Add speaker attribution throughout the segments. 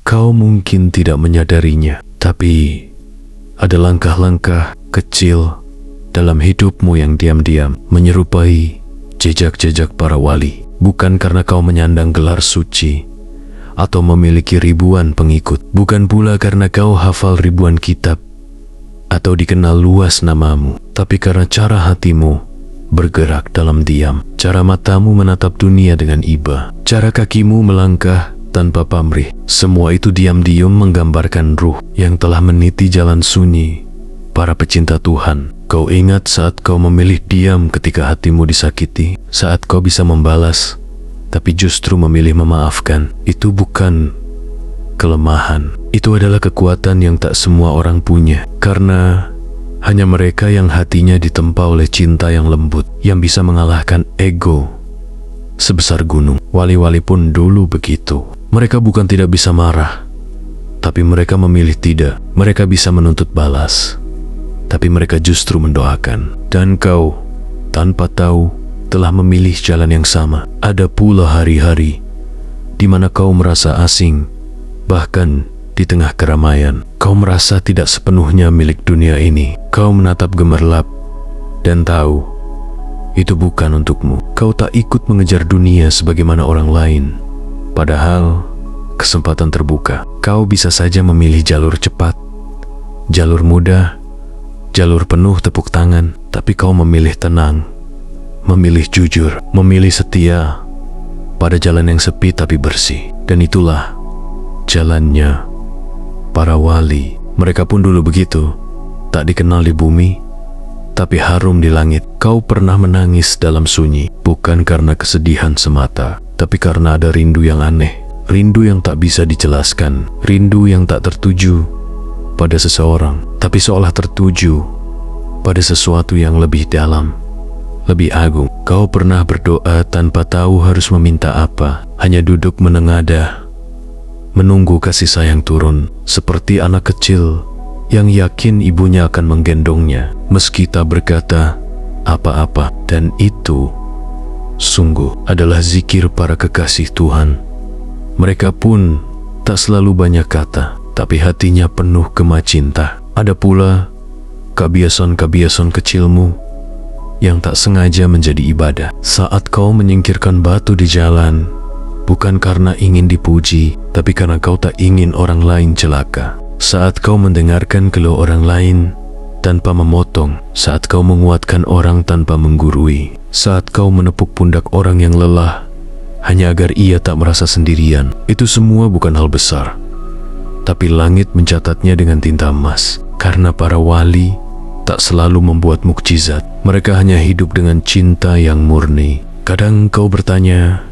Speaker 1: Kau mungkin tidak menyadarinya, tapi ada langkah-langkah kecil dalam hidupmu yang diam-diam menyerupai jejak-jejak para wali. Bukan karena kau menyandang gelar suci atau memiliki ribuan pengikut, bukan pula karena kau hafal ribuan kitab atau dikenal luas namamu, tapi karena cara hatimu bergerak dalam diam, cara matamu menatap dunia dengan iba, cara kakimu melangkah tanpa pamrih. Semua itu diam-diam menggambarkan ruh yang telah meniti jalan sunyi para pecinta Tuhan. Kau ingat saat kau memilih diam ketika hatimu disakiti, saat kau bisa membalas tapi justru memilih memaafkan. Itu bukan kelemahan, itu adalah kekuatan yang tak semua orang punya, karena hanya mereka yang hatinya ditempa oleh cinta yang lembut yang bisa mengalahkan ego sebesar gunung. Wali-wali pun dulu begitu. Mereka bukan tidak bisa marah, tapi mereka memilih tidak. Mereka bisa menuntut balas, tapi mereka justru mendoakan. Dan kau, tanpa tahu, telah memilih jalan yang sama. Ada pula hari-hari di mana kau merasa asing, bahkan di tengah keramaian. Kau merasa tidak sepenuhnya milik dunia ini. Kau menatap gemerlap dan tahu itu bukan untukmu. Kau tak ikut mengejar dunia sebagaimana orang lain. Padahal kesempatan terbuka. Kau bisa saja memilih jalur cepat, jalur mudah, jalur penuh tepuk tangan, tapi kau memilih tenang, memilih jujur, memilih setia pada jalan yang sepi tapi bersih. Dan itulah jalannya para wali. Mereka pun dulu begitu, tak dikenal di bumi, tapi harum di langit. Kau pernah menangis dalam sunyi, bukan karena kesedihan semata, tapi karena ada rindu yang aneh, rindu yang tak bisa dijelaskan, rindu yang tak tertuju pada seseorang, tapi seolah tertuju pada sesuatu yang lebih dalam, lebih agung. Kau pernah berdoa tanpa tahu harus meminta apa, hanya duduk menengadah, menunggu kasih sayang turun, seperti anak kecil yang yakin ibunya akan menggendongnya meski tak berkata apa-apa. Dan itu sungguh adalah zikir para kekasih Tuhan. Mereka pun tak selalu banyak kata, tapi hatinya penuh gema cinta. Ada pula kebiasaan-kebiasaan kecilmu yang tak sengaja menjadi ibadah. Saat kau menyingkirkan batu di jalan, bukan karena ingin dipuji, tapi karena kau tak ingin orang lain celaka. Saat kau mendengarkan keluh orang lain tanpa memotong, saat kau menguatkan orang tanpa menggurui, saat kau menepuk pundak orang yang lelah hanya agar ia tak merasa sendirian. Itu semua bukan hal besar, tapi langit mencatatnya dengan tinta emas. Karena para wali tak selalu membuat mukjizat, mereka hanya hidup dengan cinta yang murni. Kadang kau bertanya,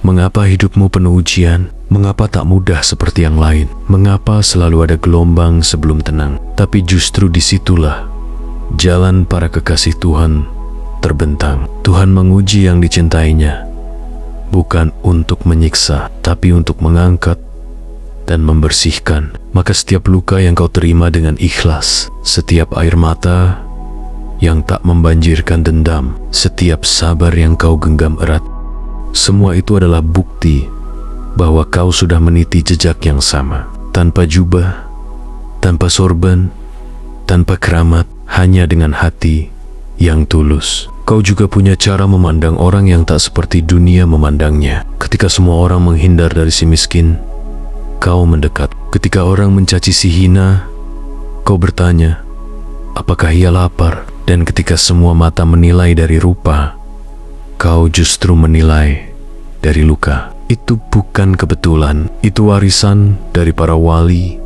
Speaker 1: mengapa hidupmu penuh ujian? Mengapa tak mudah seperti yang lain? Mengapa selalu ada gelombang sebelum tenang? Tapi justru disitulah jalan para kekasih Tuhan terbentang. Tuhan menguji yang dicintainya, bukan untuk menyiksa, tapi untuk mengangkat dan membersihkan. Maka setiap luka yang kau terima dengan ikhlas, setiap air mata yang tak membanjirkan dendam, setiap sabar yang kau genggam erat, semua itu adalah bukti bahwa kau sudah meniti jejak yang sama. Tanpa jubah, tanpa sorban, tanpa keramat, hanya dengan hati yang tulus. Kau juga punya cara memandang orang yang tak seperti dunia memandangnya. Ketika semua orang menghindar dari si miskin, kau mendekat. Ketika orang mencaci si hina, kau bertanya, apakah ia lapar? Dan ketika semua mata menilai dari rupa, kau justru menilai dari luka. Itu bukan kebetulan, itu warisan dari para wali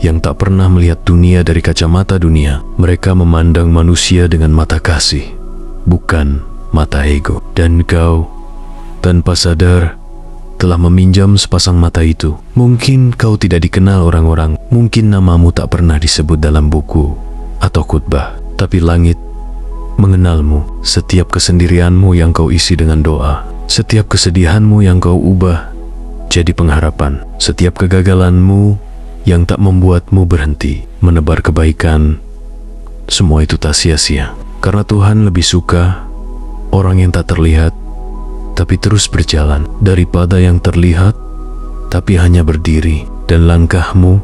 Speaker 1: yang tak pernah melihat dunia dari kacamata dunia. Mereka memandang manusia dengan mata kasih, bukan mata ego. Dan kau, tanpa sadar, telah meminjam sepasang mata itu. Mungkin kau tidak dikenal orang-orang, mungkin namamu tak pernah disebut dalam buku atau khutbah, tapi langit mengenalmu. Setiap kesendirianmu yang kau isi dengan doa, setiap kesedihanmu yang kau ubah jadi pengharapan, setiap kegagalanmu yang tak membuatmu berhenti menebar kebaikan, semua itu tak sia-sia. Karena Tuhan lebih suka orang yang tak terlihat tapi terus berjalan, daripada yang terlihat tapi hanya berdiri dan langkahmu,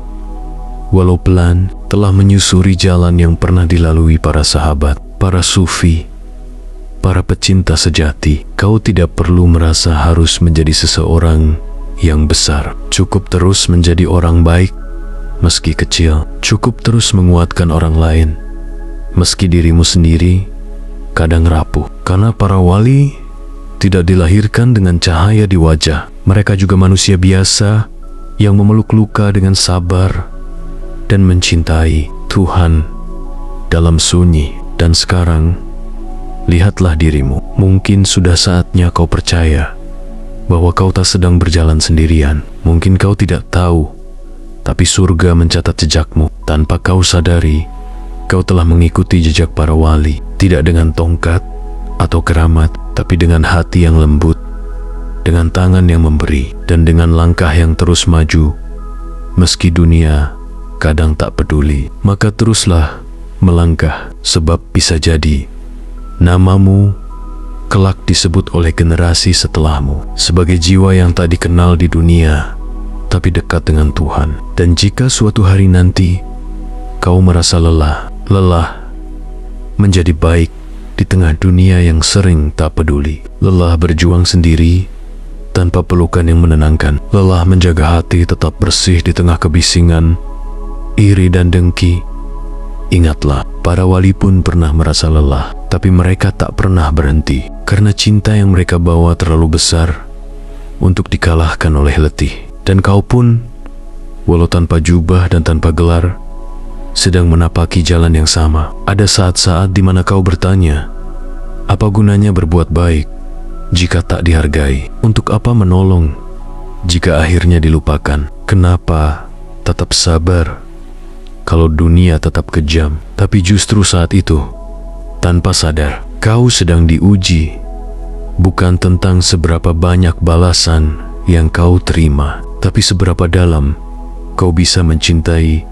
Speaker 1: walau pelan, telah menyusuri jalan yang pernah dilalui para sahabat, para sufi, para pecinta sejati. Kau tidak perlu merasa harus menjadi seseorang yang besar. Cukup terus menjadi orang baik, meski kecil. Cukup terus menguatkan orang lain, meski dirimu sendiri kadang rapuh. Karena para wali tidak dilahirkan dengan cahaya di wajah. Mereka juga manusia biasa yang memeluk luka dengan sabar dan mencintai Tuhan dalam sunyi. Dan sekarang, lihatlah dirimu. Mungkin sudah saatnya kau percaya bahwa kau tak sedang berjalan sendirian. Mungkin kau tidak tahu, tapi surga mencatat jejakmu. Tanpa kau sadari, kau telah mengikuti jejak para wali. Tidak dengan tongkat atau keramat, tapi dengan hati yang lembut, dengan tangan yang memberi, dan dengan langkah yang terus maju. Meski dunia kadang tak peduli, maka teruslah melangkah, sebab bisa jadi namamu kelak disebut oleh generasi setelahmu sebagai jiwa yang tak dikenal di dunia, tapi dekat dengan Tuhan. Dan jika suatu hari nanti kau merasa lelah menjadi baik di tengah dunia yang sering tak peduli, lelah berjuang sendiri tanpa pelukan yang menenangkan, lelah menjaga hati tetap bersih di tengah kebisingan, iri dan dengki, ingatlah, para wali pun pernah merasa lelah, tapi mereka tak pernah berhenti, karena cinta yang mereka bawa terlalu besar untuk dikalahkan oleh letih. Dan kau pun, walau tanpa jubah dan tanpa gelar, sedang menapaki jalan yang sama. Ada saat-saat di mana kau bertanya, apa gunanya berbuat baik jika tak dihargai? Untuk apa menolong jika akhirnya dilupakan? Kenapa tetap sabar kalau dunia tetap kejam? Tapi justru saat itu, tanpa sadar, kau sedang diuji, bukan tentang seberapa banyak balasan yang kau terima, tapi seberapa dalam kau bisa mencintai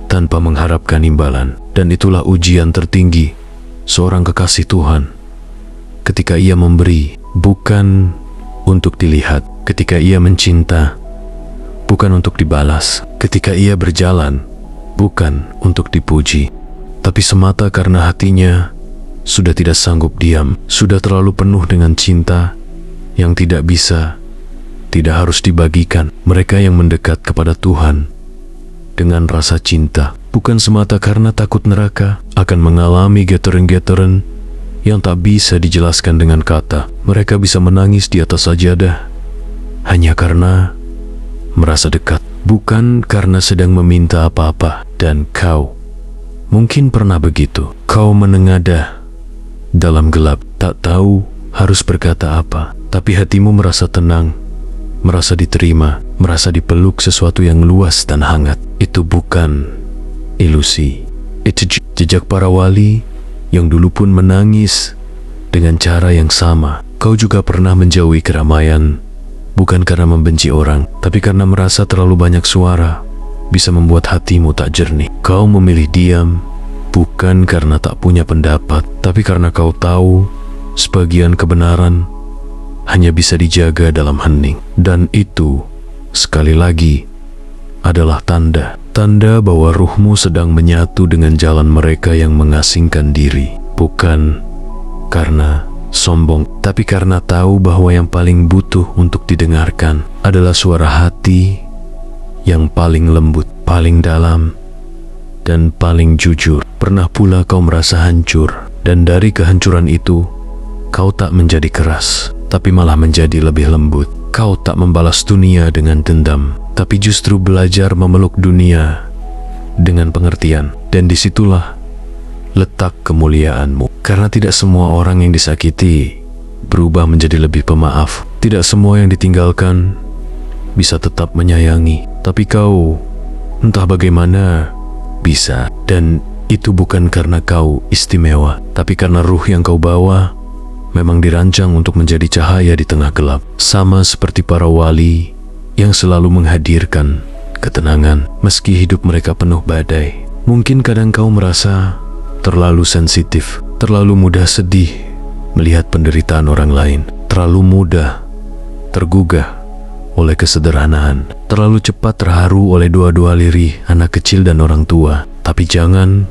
Speaker 1: tanpa mengharapkan imbalan. Dan itulah ujian tertinggi seorang kekasih Tuhan, ketika ia memberi bukan untuk dilihat, ketika ia mencinta bukan untuk dibalas, ketika ia berjalan bukan untuk dipuji, tapi semata karena hatinya sudah tidak sanggup diam, sudah terlalu penuh dengan cinta yang tidak harus dibagikan. Mereka yang mendekat kepada Tuhan dengan rasa cinta, bukan semata karena takut neraka, akan mengalami getaran-getaran yang tak bisa dijelaskan dengan kata. Mereka bisa menangis di atas sajadah hanya karena merasa dekat, bukan karena sedang meminta apa-apa. Dan kau mungkin pernah begitu. Kau menengadah dalam gelap, tak tahu harus berkata apa, tapi hatimu merasa tenang, merasa diterima, merasa dipeluk sesuatu yang luas dan hangat. Itu bukan ilusi, itu jejak para wali yang dulu pun menangis dengan cara yang sama. Kau juga pernah menjauhi keramaian, bukan karena membenci orang, tapi karena merasa terlalu banyak suara bisa membuat hatimu tak jernih. Kau memilih diam, bukan karena tak punya pendapat, tapi karena kau tahu sebagian kebenaran hanya bisa dijaga dalam hening. Dan itu, sekali lagi, adalah tanda bahwa ruhmu sedang menyatu dengan jalan mereka yang mengasingkan diri. Bukan karena sombong, tapi karena tahu bahwa yang paling butuh untuk didengarkan adalah suara hati yang paling lembut, paling dalam, dan paling jujur. Pernah pula kau merasa hancur, dan dari kehancuran itu, kau tak menjadi keras, tapi malah menjadi lebih lembut. Kau tak membalas dunia dengan dendam, tapi justru belajar memeluk dunia dengan pengertian. Dan disitulah letak kemuliaanmu. Karena tidak semua orang yang disakiti berubah menjadi lebih pemaaf. Tidak semua yang ditinggalkan bisa tetap menyayangi. Tapi kau, entah bagaimana, bisa. Dan itu bukan karena kau istimewa, tapi karena ruh yang kau bawa memang dirancang untuk menjadi cahaya di tengah gelap. Sama seperti para wali yang selalu menghadirkan ketenangan meski hidup mereka penuh badai. Mungkin kadang kau merasa terlalu sensitif, terlalu mudah sedih melihat penderitaan orang lain, terlalu mudah tergugah oleh kesederhanaan, terlalu cepat terharu oleh doa-doa lirih anak kecil dan orang tua. Tapi jangan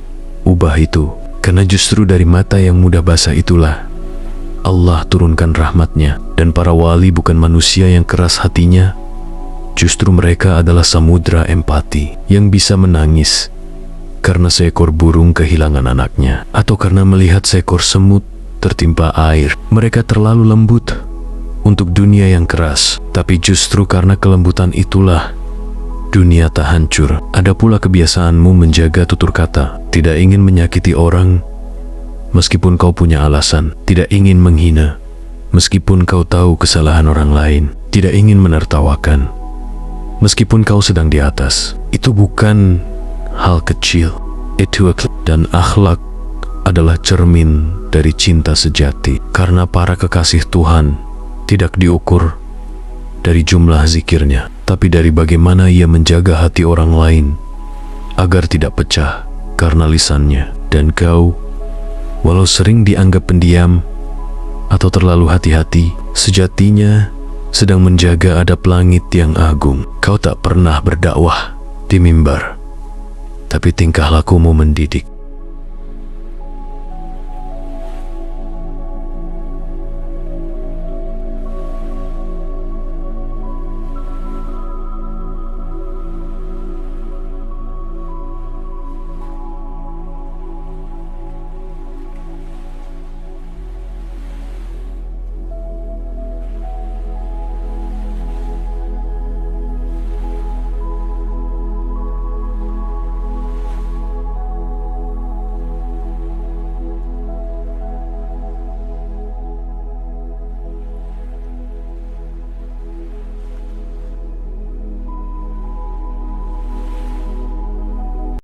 Speaker 1: ubah itu, karena justru dari mata yang mudah basah itulah Allah turunkan rahmatnya. Dan para wali bukan manusia yang keras hatinya, justru mereka adalah samudra empati yang bisa menangis karena seekor burung kehilangan anaknya, atau karena melihat seekor semut tertimpa air. Mereka terlalu lembut untuk dunia yang keras, tapi justru karena kelembutan itulah dunia tak hancur. Ada pula kebiasaanmu menjaga tutur kata, tidak ingin menyakiti orang meskipun kau punya alasan, tidak ingin menghina meskipun kau tahu kesalahan orang lain, tidak ingin menertawakan meskipun kau sedang di atas. Itu bukan hal kecil, itu dan akhlak adalah cermin dari cinta sejati, karena para kekasih Tuhan tidak diukur dari jumlah zikirnya, tapi dari bagaimana ia menjaga hati orang lain agar tidak pecah karena lisannya. Dan kau, walau sering dianggap pendiam atau terlalu hati-hati, sejatinya sedang menjaga adab langit yang agung. Kau tak pernah berdakwah di mimbar, tapi tingkah lakumu mendidik.